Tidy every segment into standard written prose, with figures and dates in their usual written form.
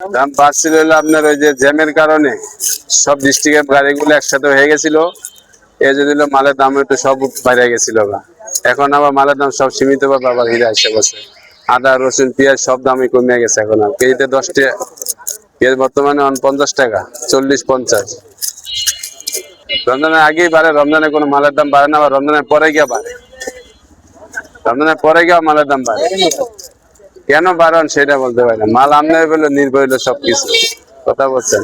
দাম বাড়ছিল হলো আপনার ওই যে জ্যামের কারণে সব ডিস্ট্রিক্টের গাড়িগুলো একসাথে হয়ে গেছিল। এই যে দিল মালের দাম একটু সব বাইরে গেছিল বা এখন আবার মালের দাম সব সীমিত ভাবে আবার হিরে আসে বসে। আদা রসুন পেঁয়াজ সব দামই কমে গেছে। এখন আর কেজিতে 10 টাকা পেঁয়াজ বর্তমানে 50 টাকা, 40-50। রমজানের আগেই বাড়ে, রমজানে কোনো মালের দাম বাড়ে না, আবার রমজানের পরে গিয়ে বাড়ে। রমজানের পরে গিয়ে মালের দাম বাড়ে। কেন বাড়ান সেটা বলতে পারি না। মাল আমদানি বলে নির্ভর হলো সবকিছু। কথা বলছেন।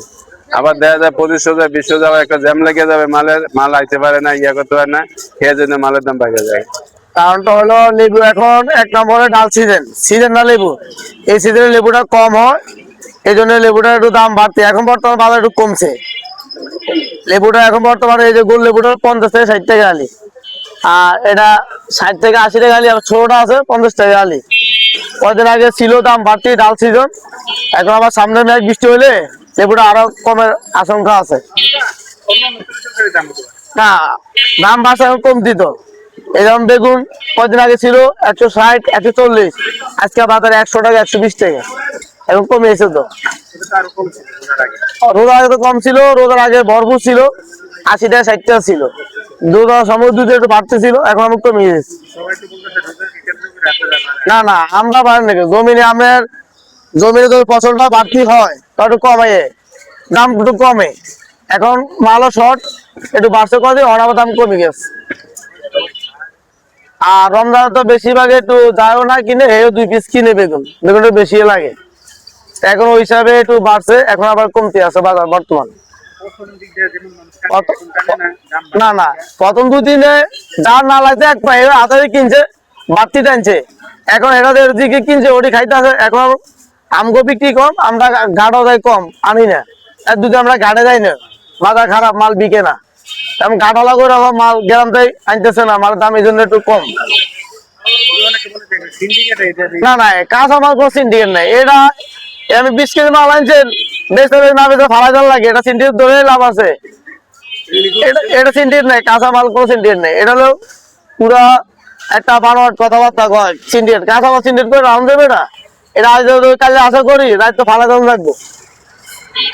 আবার দেখা যায় 25 20 একটা জ্যাম লেগে যাবে, মাল আইতে পারে না, ইয়া করতে পারে না, এর জন্য মালের দাম বাইরে যায়। কারণটা হলো লেবু এখন এক নম্বরে ডাল সিজন না লেবু, এই সিজনে লেবুটা কম হয়, এই জন্য লেবুটা একটু দাম বাড়তে। এখন বর্তমান বাজার একটু কমছে লেবুটা। এখন বর্তমানে এই যে গোল লেবুটা 50 থেকে 60 টাকা আলি, আর এটা 60 থেকে 80 টাকা আলি। আর ছোটটা আছে 50 টাকা আলি। কয়েকদিন আগে ছিল দাম বাড়তি ডাল সিজন, এখন আবার সামনে ম্যাচ বৃষ্টি হলে লেবুটা আরো কমের আশঙ্কা আছে। না, দাম বাড়ছে এখন কমতি তো। এই যেমন বেগুন কয়েকদিন আগে ছিল 160 140, আজকে বাজারে 100 টাকা 120 টাকা, এখন কমিয়েছে তো। রোজার আগে তো কম ছিল, রোজার আগে ভরপুর ছিল, 80 টাকা 60 টাকা ছিল। রোজার সময় দুধ একটু বাড়তে ছিল, এখন আমি কমিয়ে দিয়েছি। না না, আমরা পারেন নাকি জমিনে যদি ফসলটা বাড়তি হয় তা একটু কমে, দাম একটু কমে। এখন মালও শর্ট, একটু বাড়ছে করে অনাবার দাম কমে গেছে। আর রমজান তো বেশিরভাগ একটু যায়ও না কিনে, হেও 2 পিস কিনে বেগুনটা বেশি লাগে। এখন ওই হিসাবে একটু বাড়ছে, এখন আবার কমতে আছে বাজার বর্তমান। না না, প্রথম 2 দিনে যা না লাগছে এক পায়ে হাতে কিনছে, বাড়তি টানছে। এখন এটাদের দিকে কিনছে, ওটি খাইতে আছে। এখন আমগো বিক্রি কম, আমরা গাড়ও যাই কম আনি না। আর দুটো আমরা ঘাটে যাই না, বাজার খারাপ, মাল বিকে না। এখন গাড়ালা করে মাল গ্রাম থেকে আনতেছে না, মালের দাম এই জন্য একটু কম। না না, কাঁচা মাল কোনো সিন্ডিকেট নাই। এটা আমি 20 কেজি মাল আনছি, বেচতে না বেচতে ফালাই দেওয়ার লাগে, এটা সিন্ডিকেট ধরে লাভ আছে। এটা সিন্ডিকেট নাই, কাঁচা মাল কোনো সিন্ডিকেট নাই। এটা হলো পুরা একটা বানোয়াট কথাবার্তা কয় সিন্ডিকেট। কাঁচা মাল সিন্ডিকেট করে রাউন্ড দেবে না। এটা আজ কালে আশা করি রাত তো ফালাই দেওয়া লাগবো।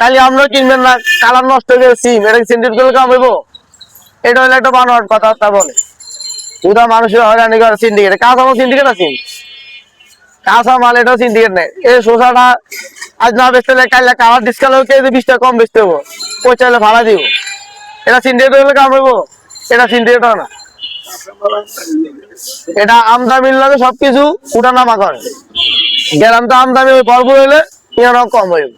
কালি আমরা কিনবেন না, কালার নষ্ট হয়ে গেছে সিম, এটা সিন্ডিকেট করে কাম হইব? এটা হলো একটা বানোয়াট কথাবার্তা বলে। পুরা মানুষের হয়রানি করে সিন্ডিকেট। কাঁচা মাল সিন্ডিকেট আছে, কাঁচা মাল এটাও সিন্ডিকেট নেই। এই শসাটা আজ না বেচতে কাইলে কালার ডিসকাউন্ট কেজি 20 টাকা কম বেচতে হবো, ওই চাইলে ভাড়া দিব। এটা সিন্ডিকেট হলে কাম হইব? এটা সিন্ডিকেট না, এটা আমদামির লাগে সবকিছু উঠানামা করে। গ্যারাম তো আমদামি ওই ভরপুর হইলে কম হইব।